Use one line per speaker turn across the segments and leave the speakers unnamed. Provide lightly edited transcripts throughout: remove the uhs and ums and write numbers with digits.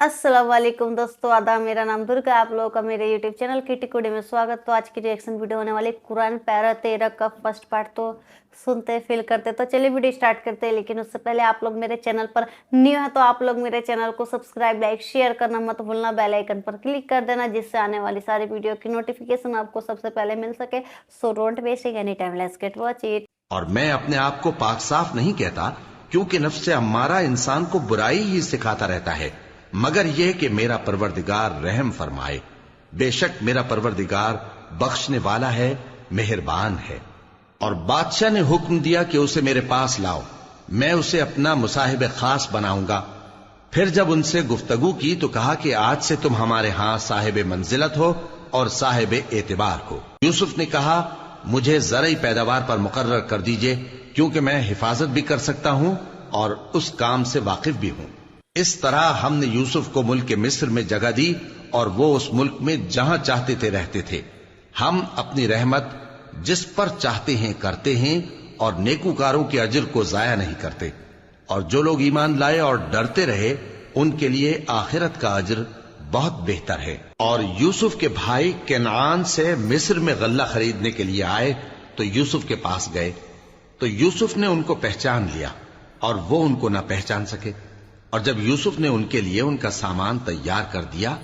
अस्सलाम वालेकुम दोस्तों, आदाब। मेरा नाम दुर्गा, आप लोगों का मेरे यूट्यूब चैनल किटी कुड़ी में स्वागत। तो आज की रिएक्शन वीडियो होने वाली कुरान पैरा 13 का फर्स्ट पार्ट। तो सुनते फील करते, तो चलिए वीडियो स्टार्ट करते हैं। लेकिन उससे पहले आप लोग मेरे चैनल पर न्यू है तो आप लोग मेरे चैनल को सब्सक्राइब, लाइक, शेयर करना मत भूलना। बेल आइकन पर क्लिक कर देना जिससे आने वाली सारी वीडियो की नोटिफिकेशन आपको सबसे पहले मिल सके। So don't wasting any time, let's get watch it.
और मैं अपने आप को पाक साफ नहीं कहता, क्योंकि नफ्स अम्मारा इंसान को बुराई ही सिखाता रहता है, मगर यह कि मेरा परवरदिगार रहम फरमाए। बेशक मेरा परवरदिगार बख्शने वाला है, मेहरबान है। और बादशाह ने हुक्म दिया कि उसे मेरे पास लाओ, मैं उसे अपना मुसाहिब खास बनाऊंगा। फिर जब उनसे गुफ्तगू की तो कहा कि आज से तुम हमारे यहां साहिब मंजिलत हो और साहिब एतबार हो। यूसुफ ने कहा, मुझे ज़रई पैदावार पर मुकर्रर कर दीजिए, क्योंकि मैं हिफाजत भी कर सकता हूं और उस काम से वाकिफ भी हूं। इस तरह हमने यूसुफ को मुल्क मिस्र में जगह दी और वो उस मुल्क में जहां चाहते थे रहते थे। हम अपनी रहमत जिस पर चाहते हैं करते हैं और नेकूकारों के अजर को जाया नहीं करते। और जो लोग ईमान लाए और डरते रहे, उनके लिए आखिरत का अजर बहुत बेहतर है। और यूसुफ के भाई केनान से मिस्र में गल्ला खरीदने के लिए आए तो यूसुफ के पास गए, तो यूसुफ ने उनको पहचान लिया और वो उनको ना पहचान सके। और जब यूसुफ ने उनके लिए उनका सामान तैयार कर दिया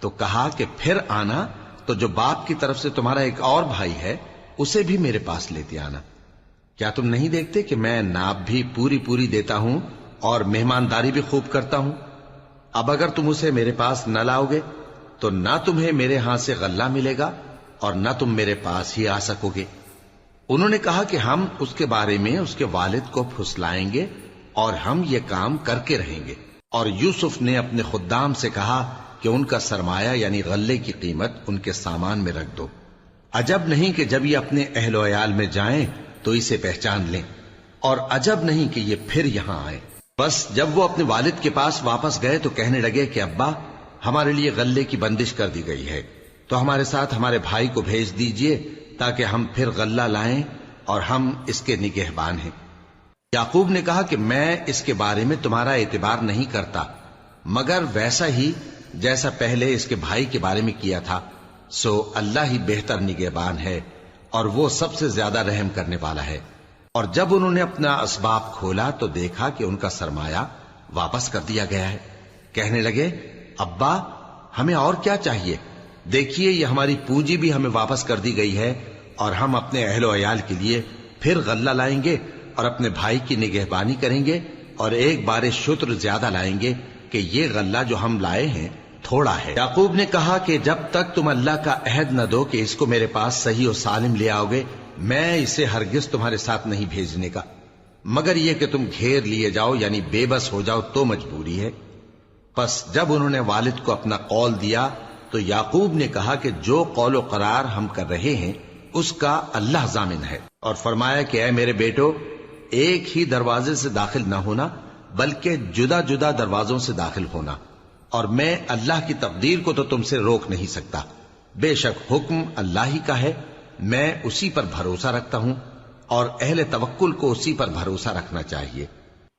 तो कहा कि फिर आना, तो जो बाप की तरफ से तुम्हारा एक और भाई है उसे भी मेरे पास लेते आना। क्या तुम नहीं देखते कि मैं नाप भी पूरी पूरी देता हूं और मेहमानदारी भी खूब करता हूं? अब अगर तुम उसे मेरे पास न लाओगे तो ना तुम्हें मेरे हाथ से गल्ला मिलेगा और ना तुम मेरे पास ही आ सकोगे। उन्होंने कहा कि हम उसके बारे में उसके वालिद को फुसलाएंगे और हम ये काम करके रहेंगे। और यूसुफ ने अपने खुद्दाम से कहा कि उनका सरमाया यानी गल्ले की कीमत उनके सामान में रख दो। अजब नहीं कि जब ये अपने अहलो अयाल में जाएं तो इसे पहचान लें, और अजब नहीं कि ये फिर यहां आए। बस जब वो अपने वालिद के पास वापस गए तो कहने लगे कि अब्बा, हमारे लिए गल्ले की बंदिश कर दी गई है, तो हमारे साथ हमारे भाई को भेज दीजिए ताकि हम फिर गल्ला लाएं और हम इसके निगहबान हैं। याकूब ने कहा कि मैं इसके बारे में तुम्हारा एतबार नहीं करता, मगर वैसा ही जैसा पहले इसके भाई के बारे में किया था। सो अल्लाह ही बेहतर निगहबान है और वो सबसे ज्यादा रहम करने वाला है। और जब उन्होंने अपना असबाब खोला तो देखा कि उनका सरमाया वापस कर दिया गया है। कहने लगे, अब्बा, हमें और क्या चाहिए? देखिए, ये हमारी पूंजी भी हमें वापस कर दी गई है और हम अपने अहलो अयाल के लिए फिर गल्ला लाएंगे और अपने भाई की निगहबानी करेंगे और एक बारे शुत्र ज्यादा लाएंगे कि ये गल्ला जो हम लाए हैं थोड़ा है। याकूब ने कहा कि जब तक तुम अल्लाह का अहद न दो कि इसको मेरे पास सही और सालिम ले आओगे, मैं इसे हरगिज तुम्हारे साथ नहीं भेजने का, मगर यह कि तुम घेर लिए जाओ यानी बेबस हो जाओ तो मजबूरी है। बस जब उन्होंने वालिद को अपना कौल दिया तो याकूब ने कहा कि जो कौलो करार हम कर रहे हैं उसका अल्लाह जामिन है। और फरमाया कि ऐ मेरे बेटो, एक ही दरवाजे से दाखिल न होना बल्कि जुदा जुदा दरवाजों से दाखिल होना, और मैं अल्लाह की तकदीर को तो तुमसे रोक नहीं सकता। बेशक हुक्म अल्लाह ही का है, मैं उसी पर भरोसा रखता हूं और अहले तवक्कुल को उसी पर भरोसा रखना चाहिए।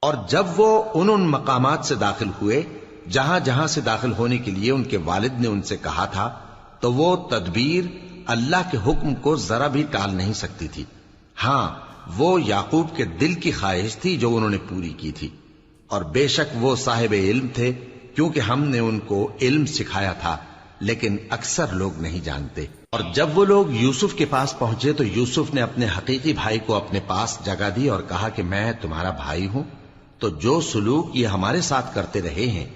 और जब वो उन मकामात से दाखिल हुए जहां जहां से दाखिल होने के लिए उनके वालिद ने उनसे कहा था, तो वो तदबीर अल्लाह के हुक्म को जरा भी टाल नहीं सकती थी। हां, वो याकूब के दिल की ख्वाहिश थी जो उन्होंने पूरी की थी। और बेशक वो साहिब इल्म थे, क्योंकि हमने उनको इल्म सिखाया था, लेकिन अक्सर लोग नहीं जानते। और जब वो लोग यूसुफ के पास पहुंचे तो यूसुफ ने अपने हकीकी भाई को अपने पास जगह दी और कहा कि मैं तुम्हारा भाई हूं, तो जो सुलूक ये हमारे साथ करते रहे हैं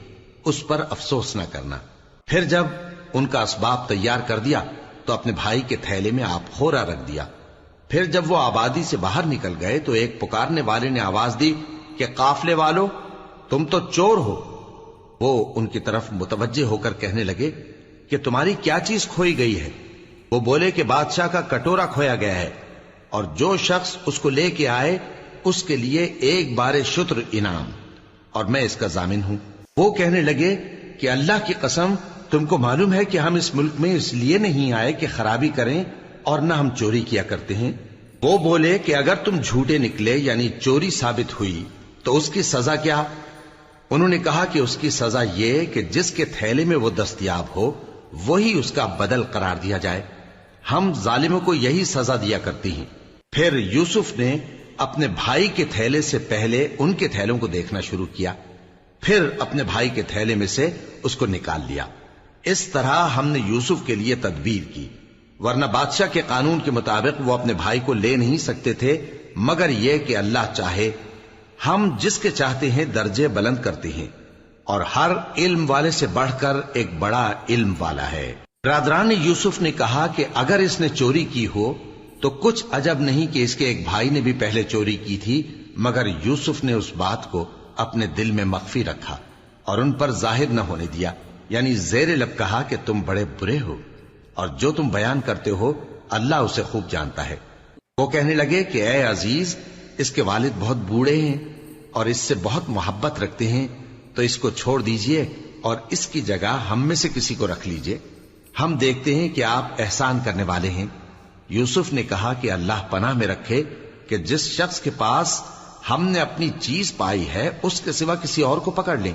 उस पर अफसोस न करना। फिर जब उनका असबाब तैयार कर दिया तो अपने भाई के थैले में आबखोरा रख दिया। फिर जब वो आबादी से बाहर निकल गए तो एक पुकारने वाले ने आवाज दी कि काफले वालों, तुम तो चोर हो। वो उनकी तरफ मुतवज्जे होकर कहने लगे कि तुम्हारी क्या चीज खोई गई है? वो बोले कि बादशाह का कटोरा खोया गया है और जो शख्स उसको लेके आए उसके लिए एक बारे शुत्र इनाम, और मैं इसका जामिन हूं। वो कहने लगे कि अल्लाह की कसम, तुमको मालूम है कि हम इस मुल्क में इसलिए नहीं आए कि खराबी करें और न हम चोरी किया करते हैं। वो बोले कि अगर तुम झूठे निकले यानी चोरी साबित हुई तो उसकी सजा क्या? उन्होंने कहा कि उसकी सजा ये कि जिसके थैले में वो दस्तयाब हो वही उसका बदल करार दिया जाए। हम जालिमों को यही सजा दिया करती हैं। फिर यूसुफ ने अपने भाई के थैले से पहले उनके थैलों को देखना शुरू किया, फिर अपने भाई के थैले में से उसको निकाल लिया। इस तरह हमने यूसुफ के लिए तदबीर की, वरना बादशाह के कानून के मुताबिक वो अपने भाई को ले नहीं सकते थे, मगर यह कि अल्लाह चाहे। हम जिसके चाहते हैं दर्जे बुलंद करते हैं, और हर इल्म वाले से बढ़कर एक बड़ा इल्म वाला है। बरादरान यूसुफ ने कहा कि अगर इसने चोरी की हो तो कुछ अजब नहीं कि इसके एक भाई ने भी पहले चोरी की थी, मगर यूसुफ ने उस बात को अपने दिल में मख्फी रखा और उन पर जाहिर न होने दिया, यानी ज़ेरे लब कहा कि तुम बड़े बुरे हो और जो तुम बयान करते हो अल्लाह उसे खूब जानता है। वो कहने लगे कि ए अजीज, इसके वालिद बहुत बूढ़े हैं और इससे बहुत मोहब्बत रखते हैं, तो इसको छोड़ दीजिए और इसकी जगह हम में से किसी को रख लीजिए। हम देखते हैं कि आप एहसान करने वाले हैं। यूसुफ ने कहा कि अल्लाह पनाह में रखे कि जिस शख्स के पास हमने अपनी चीज पाई है उसके सिवा किसी और को पकड़ लें।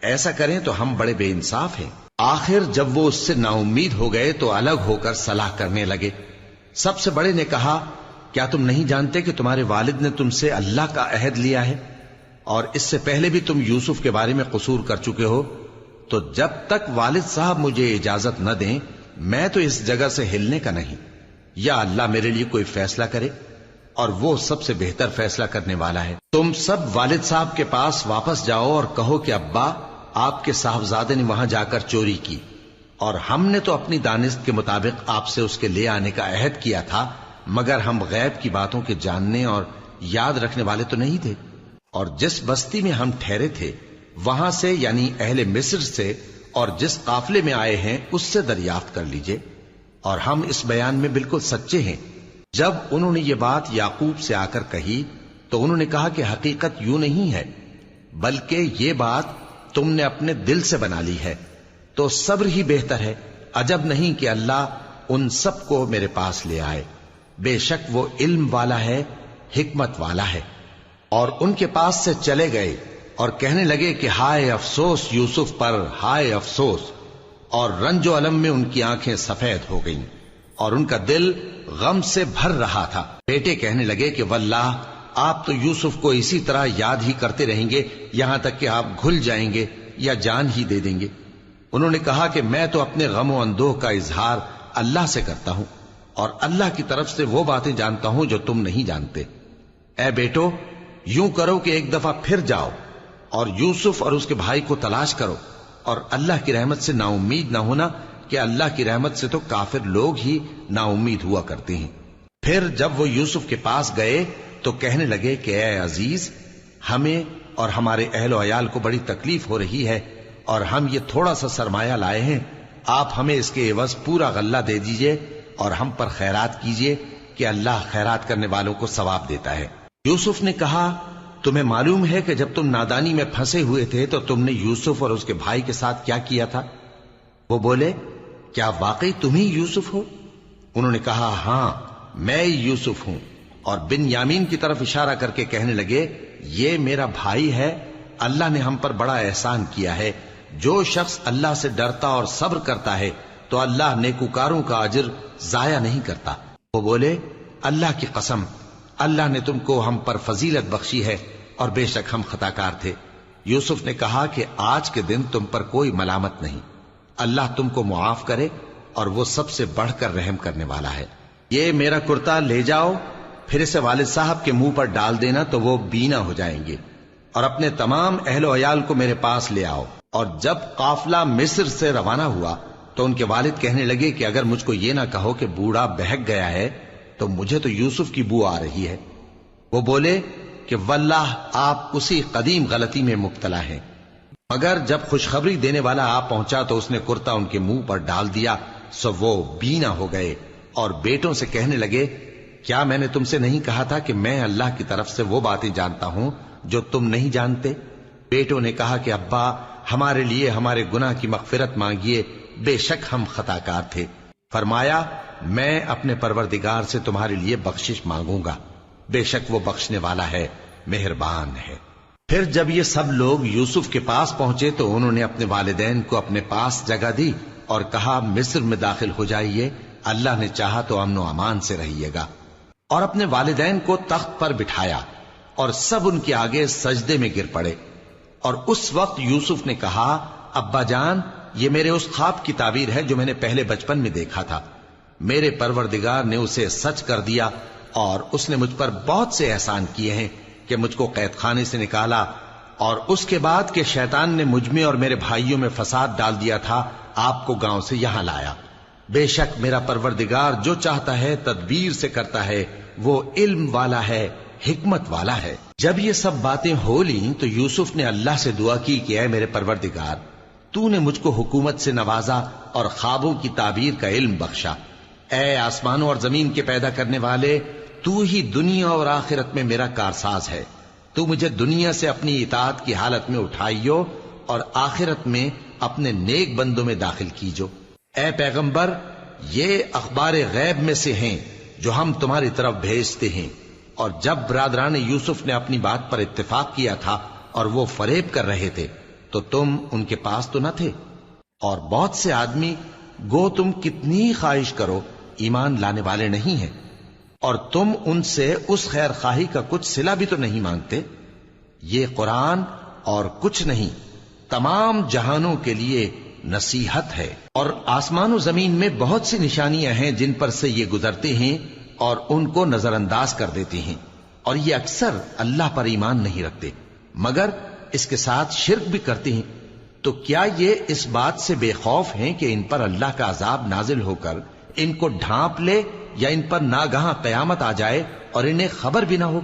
ऐसा करें तो हम बड़े बेइंसाफ हैं। आखिर जब वो उससे नाउम्मीद हो गए तो अलग होकर सलाह करने लगे। सबसे बड़े ने कहा, क्या तुम नहीं जानते कि तुम्हारे वालिद ने तुमसे अल्लाह का अहद लिया है और इससे पहले भी तुम यूसुफ के बारे में कसूर कर चुके हो? तो जब तक वालिद साहब मुझे इजाजत न दें मैं तो इस जगह से हिलने का नहीं। या अल्लाह मेरे लिए कोई फैसला करे और वो सबसे बेहतर फैसला करने वाला है। तुम सब वालिद साहब के पास वापस जाओ और कहो कि अब्बा, आपके साहबजादे ने वहां जाकर चोरी की और हमने तो अपनी दानिस्त के मुताबिक आपसे उसके ले आने का अहद किया था, मगर हम गैब की बातों के जानने और याद रखने वाले तो नहीं थे। और जिस बस्ती में हम ठहरे थे वहां से, यानी अहले मिस्र से, और जिस काफले में आए हैं उससे दरियाफ्त कर लीजिए, और हम इस बयान में बिल्कुल सच्चे हैं। जब उन्होंने ये बात याकूब से आकर कही तो उन्होंने कहा कि हकीकत यूं नहीं है, बल्कि ये बात तुमने अपने दिल से बना ली है, तो सब्र ही बेहतर है। अजब नहीं कि अल्लाह उन सबको मेरे पास ले आए। बेशक वो इल्म वाला है, हिकमत वाला है। और उनके पास से चले गए और कहने लगे कि हाय अफसोस यूसुफ पर, हाय अफसोस। और रंजो अलम में उनकी आंखें सफेद हो गईं और उनका दिल गम से भर रहा था। बेटे कहने लगे कि वल्लाह, आप तो यूसुफ को इसी तरह याद ही करते रहेंगे यहां तक कि आप घुल जाएंगे या जान ही दे देंगे। उन्होंने कहा कि मैं तो अपने गम और अंदोह का इजहार अल्लाह से करता हूं और अल्लाह की तरफ से वो बातें जानता हूं जो तुम नहीं जानते। ए बेटो, यूं करो कि एक दफा फिर जाओ और यूसुफ और उसके भाई को तलाश करो, और अल्लाह की रहमत से नाउम्मीद ना होना कि अल्लाह की रहमत से तो काफिर लोग ही नाउम्मीद हुआ करते हैं। फिर जब वो यूसुफ के पास गए तो कहने लगे कि ए अजीज, हमें और हमारे अहल अयाल को बड़ी तकलीफ हो रही है और हम ये थोड़ा सा सरमाया लाए हैं। आप हमें इसके एवज पूरा गल्ला दे दीजिए और हम पर खैरात कीजिए कि अल्लाह खैरात करने वालों को सवाब देता है। यूसुफ ने कहा, तुम्हें मालूम है कि जब तुम नादानी में फंसे हुए थे तो तुमने यूसुफ और उसके भाई के साथ क्या किया था? वो बोले, क्या वाकई तुम ही यूसुफ हो? उन्होंने कहा, हां, मैं ही यूसुफ हूं। और बिन यामीन की तरफ इशारा करके कहने लगे, ये मेरा भाई है। अल्लाह ने हम पर बड़ा एहसान किया है। जो शख्स अल्लाह से डरता और सब्र करता है तो अल्लाह नेकुकारों का अजर जाया नहीं करता। वो बोले, अल्लाह की कसम, अल्लाह ने तुमको हम पर फजीलत बख्शी है और बेशक हम खताकार थे। यूसुफ ने कहा कि आज के दिन तुम पर कोई मलामत नहीं, अल्लाह तुमको मुआफ करे और वो सबसे बढ़कर रहम करने वाला है। ये मेरा कुर्ता ले जाओ, फिर इसे वालिद साहब के मुंह पर डाल देना तो वो बीना हो जाएंगे, और अपने तमाम अहलो अयाल को मेरे पास ले आओ। और जब काफला मिस्र से रवाना हुआ तो उनके वालिद कहने लगे कि अगर मुझको ये ना कहो कि बूढ़ा बहक गया है तो मुझे तो यूसुफ की बू आ रही है। वो बोले कि वल्लाह, आप उसी कदीम गलती में मुब्तला हैं। मगर जब खुशखबरी देने वाला आ पहुंचा तो उसने कुर्ता उनके मुंह पर डाल दिया, सो वो बीना हो गए और बेटों से कहने लगे, क्या मैंने तुमसे नहीं कहा था कि मैं अल्लाह की तरफ से वो बातें जानता हूं जो तुम नहीं जानते? बेटों ने कहा कि अब्बा, हमारे लिए हमारे गुनाह की मगफिरत मांगिए, बेशक हम खताकार थे। फरमाया, मैं अपने परवरदिगार से तुम्हारे लिए बख्शिश मांगूंगा, बेशक वो बख्शने वाला है, मेहरबान है। پھر جب یہ سب لوگ یوسف کے پاس پہنچے تو انہوں نے اپنے والدین کو اپنے پاس جگہ دی اور کہا مصر میں داخل ہو جائیے، اللہ نے چاہا تو امن و امان سے رہیے گا، اور اپنے والدین کو تخت پر بٹھایا اور سب ان کے آگے سجدے میں گر پڑے۔ اور اس وقت یوسف نے کہا ابا جان، یہ میرے اس خواب کی تعبیر ہے جو میں نے پہلے بچپن میں دیکھا تھا، میرے پروردگار نے اسے سچ کر دیا اور اس نے مجھ پر بہت سے احسان کیے ہیں کہ مجھ کو قید خانے سے نکالا، اور اس کے بعد کہ شیطان نے مجھ میں اور میرے بھائیوں میں فساد ڈال دیا تھا آپ کو گاؤں سے یہاں لایا۔ بے شک میرا پروردگار جو چاہتا ہے تدبیر سے کرتا ہے، وہ علم والا ہے، حکمت والا ہے۔ جب یہ سب باتیں ہو لیں تو یوسف نے اللہ سے دعا کی کہ اے میرے پروردگار، تو نے مجھ کو حکومت سے نوازا اور خوابوں کی تعبیر کا علم بخشا۔ اے آسمانوں اور زمین کے پیدا کرنے والے، تو ہی دنیا اور آخرت میں میرا کارساز ہے، تو مجھے دنیا سے اپنی اطاعت کی حالت میں اٹھائیو اور آخرت میں اپنے نیک بندوں میں داخل کیجو۔ اے پیغمبر، یہ اخبار غیب میں سے ہیں جو ہم تمہاری طرف بھیجتے ہیں۔ اور جب برادران یوسف نے اپنی بات پر اتفاق کیا تھا اور وہ فریب کر رہے تھے تو تم ان کے پاس تو نہ تھے، اور بہت سے آدمی گو تم کتنی خواہش کرو ایمان لانے والے نہیں ہیں، اور تم ان سے اس خیر خواہی کا کچھ صلہ بھی تو نہیں مانگتے۔ یہ قرآن اور کچھ نہیں تمام جہانوں کے لیے نصیحت ہے، اور آسمان و زمین میں بہت سی نشانیاں ہیں جن پر سے یہ گزرتے ہیں اور ان کو نظر انداز کر دیتے ہیں، اور یہ اکثر اللہ پر ایمان نہیں رکھتے مگر اس کے ساتھ شرک بھی کرتے ہیں۔ تو کیا یہ اس بات سے بے خوف ہیں کہ ان پر اللہ کا عذاب نازل ہو کر ان کو ڈھانپ لے، یا ان پر ناگہاں قیامت آ جائے اور انہیں خبر بھی نہ ہو؟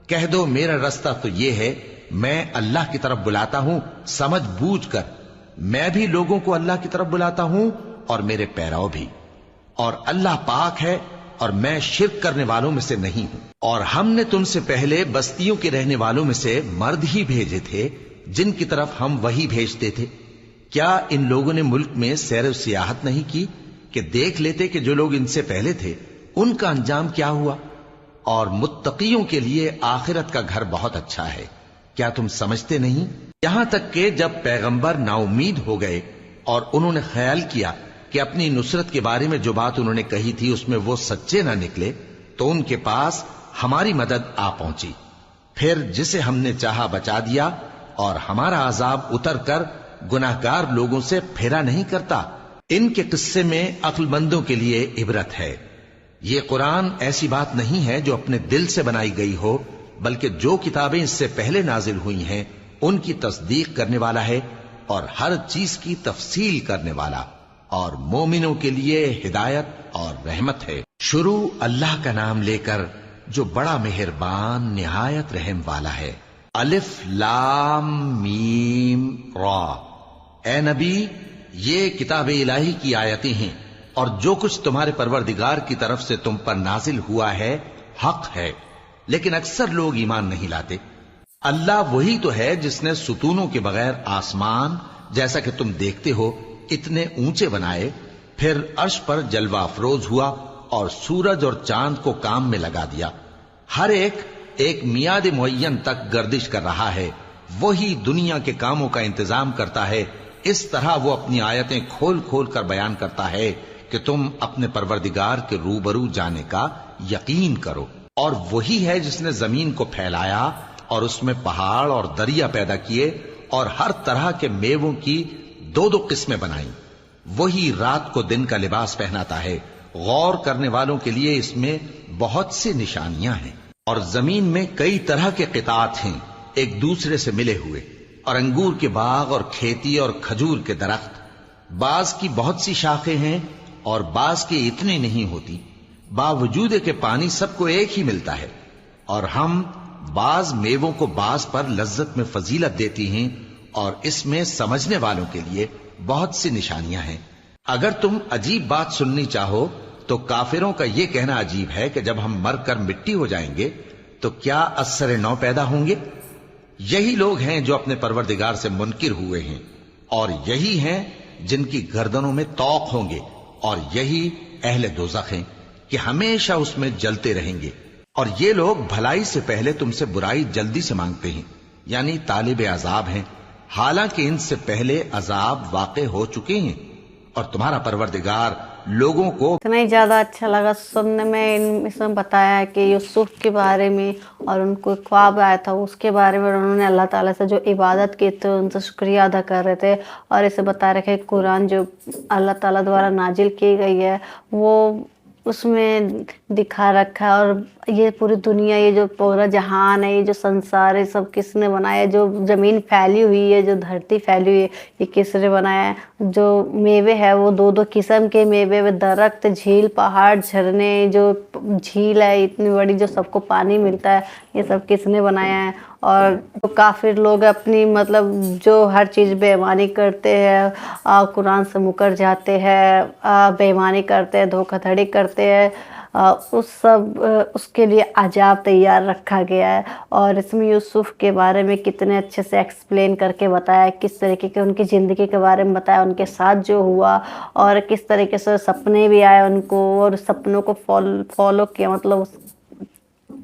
کہہ دو میرا رستہ تو یہ ہے، میں اللہ کی طرف بلاتا ہوں سمجھ بوجھ کر، میں بھی لوگوں کو اللہ کی طرف بلاتا ہوں اور میرے پیراؤ بھی، اور اللہ پاک ہے اور میں شرک کرنے والوں میں سے نہیں ہوں۔ اور ہم نے تم سے پہلے بستیوں کے رہنے والوں میں سے مرد ہی بھیجے تھے جن کی طرف ہم وہی بھیجتے تھے۔ کیا ان لوگوں نے ملک میں سیر و سیاحت نہیں کی کہ دیکھ لیتے کہ جو لوگ ان سے پہلے تھے ان کا انجام کیا ہوا؟ اور متقیوں کے لیے آخرت کا گھر بہت اچھا ہے، کیا تم سمجھتے نہیں؟ یہاں تک کہ جب پیغمبر نا امید ہو گئے اور انہوں نے خیال کیا کہ اپنی نصرت کے بارے میں جو بات انہوں نے کہی تھی اس میں وہ سچے نہ نکلے، تو ان کے پاس ہماری مدد آ پہنچی، پھر جسے ہم نے چاہا بچا دیا، اور ہمارا عذاب اتر کر گناہگار لوگوں سے پھیرا نہیں کرتا۔ ان کے قصے میں عقل مندوں کے لیے عبرت ہے۔ یہ قرآن ایسی بات نہیں ہے جو اپنے دل سے بنائی گئی ہو، بلکہ جو کتابیں اس سے پہلے نازل ہوئی ہیں ان کی تصدیق کرنے والا ہے اور ہر چیز کی تفصیل کرنے والا، اور مومنوں کے لیے ہدایت اور رحمت ہے۔ شروع اللہ کا نام لے کر جو بڑا مہربان نہایت رحم والا ہے۔ الف لام میم را۔ اے نبی، یہ کتاب الہی کی آیتیں ہیں، اور جو کچھ تمہارے پروردگار کی طرف سے تم پر نازل ہوا ہے حق ہے، لیکن اکثر لوگ ایمان نہیں لاتے۔ اللہ وہی تو ہے جس نے ستونوں کے بغیر آسمان جیسا کہ تم دیکھتے ہو اتنے اونچے بنائے، پھر عرش پر جلوہ افروز ہوا اور سورج اور چاند کو کام میں لگا دیا، ہر ایک میعاد معین تک گردش کر رہا ہے۔ وہی دنیا کے کاموں کا انتظام کرتا ہے، اس طرح وہ اپنی آیتیں کھول کھول کر بیان کرتا ہے کہ تم اپنے پروردگار کے روبرو جانے کا یقین کرو۔ اور وہی ہے جس نے زمین کو پھیلایا اور اس میں پہاڑ اور دریا پیدا کیے اور ہر طرح کے میووں کی دو دو قسمیں بنائیں۔ وہی رات کو دن کا لباس پہناتا ہے، غور کرنے والوں کے لیے اس میں بہت سی نشانیاں ہیں۔ اور زمین میں کئی طرح کے قطعات ہیں ایک دوسرے سے ملے ہوئے، اور انگور کے باغ اور کھیتی اور کھجور کے درخت، بعض کی بہت سی شاخیں ہیں اور بعض کی اتنی نہیں ہوتی، باوجود کہ پانی سب کو ایک ہی ملتا ہے۔ اور ہم بعض میووں کو بعض پر لذت میں فضیلت دیتی ہیں، اور اس میں سمجھنے والوں کے لیے بہت سی نشانیاں ہیں۔ اگر تم عجیب بات سننی چاہو تو کافروں کا یہ کہنا عجیب ہے کہ جب ہم مر کر مٹی ہو جائیں گے تو کیا اثر نو پیدا ہوں گے؟ یہی لوگ ہیں جو اپنے پروردگار سے منکر ہوئے ہیں، اور یہی ہیں جن کی گردنوں میں طوق ہوں گے، اور یہی اہل دوزخ ہیں کہ ہمیشہ اس میں جلتے رہیں گے۔ اور یہ لوگ بھلائی سے پہلے تم سے برائی جلدی سے مانگتے ہیں، यानी तालिब अजाब हैं, हालांकि इनसे पहले अजाब वाक़े हो चुके हैं और तुम्हारा परवरदिगार लोगों को
इतना ही ज़्यादा अच्छा लगा सुनने में। इसमें बताया है कि यूसुफ के बारे में और उनको एक ख्वाब आया था उसके बारे में, उन्होंने अल्लाह ताला से जो इबादत की थी उनसे शुक्रिया अदा कर रहे थे। और इसे बता रखे कुरान जो अल्लाह ताला द्वारा नाजिल की गई है वो उसमें दिखा रखा है। और ये पूरी दुनिया, ये जो पूरा जहान है, ये जो संसार है, सब किसने बनाया है? जो ज़मीन फैली हुई है, जो धरती फैली हुई है, ये किसने बनाया है? जो मेवे है वो दो दो किस्म के मेवे, वे दरख्त, झील, पहाड़, झरने, जो झील है इतनी बड़ी जो सबको पानी मिलता है, ये सब किसने बनाया है? और जो काफिर लोग अपनी मतलब जो हर चीज़ बेईमानी करते हैं, कुरान से मुकर जाते हैं, बेईमानी करते हैं, धोखाधड़ी करते हैं, उसके लिए अजाब तैयार रखा गया है। और इसमें यूसुफ के बारे में कितने अच्छे से एक्सप्लेन करके बताया, किस तरीके के उनकी ज़िंदगी के बारे में बताया, उनके साथ जो हुआ और किस तरीके से सपने भी आए उनको और सपनों को फॉलो किया, मतलब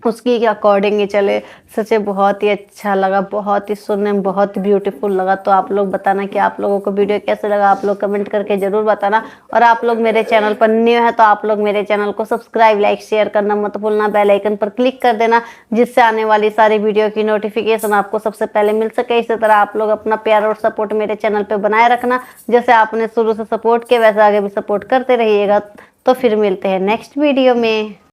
उसकी अकॉर्डिंग ही चले। सच्चे बहुत ही अच्छा लगा, बहुत ही सुनने में बहुत ही ब्यूटीफुल लगा। तो आप लोग बताना कि आप लोगों को वीडियो कैसे लगा, आप लोग कमेंट करके ज़रूर बताना। और आप लोग मेरे चैनल पर न्यू है तो आप लोग मेरे चैनल को सब्सक्राइब, लाइक, शेयर करना मत भूलना, बेल आइकन पर क्लिक कर देना जिससे आने वाली सारी वीडियो की नोटिफिकेशन आपको सबसे पहले मिल सके। इसी तरह आप लोग अपना प्यार और सपोर्ट मेरे चैनल पर बनाए रखना, जैसे आपने शुरू से सपोर्ट किया वैसे आगे भी सपोर्ट करते रहिएगा। तो फिर मिलते हैं नेक्स्ट वीडियो में।